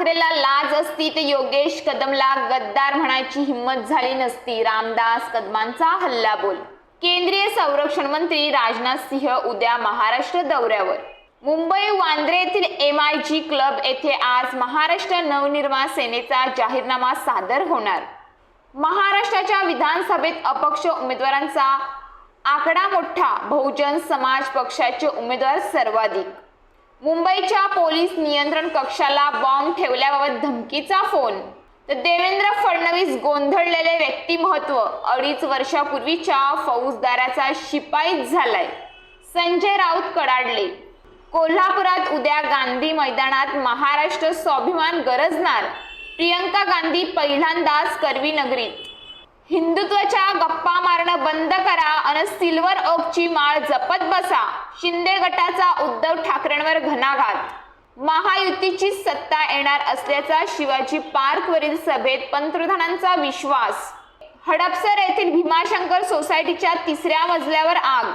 ठाकरेला लाज असती तर योगेश कदमला गद्दार म्हणायची हिम्मत झाली नसती. रामदास कदमांचा हल्लाबोल. केंद्रीय संरक्षण मंत्री राजनाथ सिंह उद्या महाराष्ट्र दौऱ्यावर. मुंबई वांद्रे येथील MIG क्लब येथे आज महाराष्ट्र नवनिर्माण सेनेचा जाहीरनामा सादर होणार. महाराष्ट्राच्या विधानसभेत अपक्ष उमेदवारांचा आकडा मोठा. बहुजन समाज पक्षाचे उमेदवार सर्वाधिक. मुंबईच्या पोलीस नियंत्रण कक्षाला बॉम्ब ठेवल्याबाबत धमकीचा फोन. तर देवेंद्र फडणवीस गोंधळलेले व्यक्तिमत्व. 2.5 वर्षापूर्वीच्या फौजदाराचा शिपाईच झालाय. संजय राऊत कडाडले. कोल्हापुरात उद्या गांधी मैदानात महाराष्ट्र स्वाभिमान गरजणार. प्रियंका गांधी पहिल्यांदाच करवी नगरीत. हिंदुत्वाच्या गप्पा मारणं बंद करा आणि सिल्वर ओकची माळ जपत बसा. शिंदे गटाचा उद्धव ठाकरेंवर घणाघात. महायुतीची सत्ता येणार असल्याचा शिवाजी पार्कवरील सभेत पंतप्रधानांचा विश्वास. हडपसर येथील भीमाशंकर सोसायटीच्या 3ऱ्या मजल्यावर आग.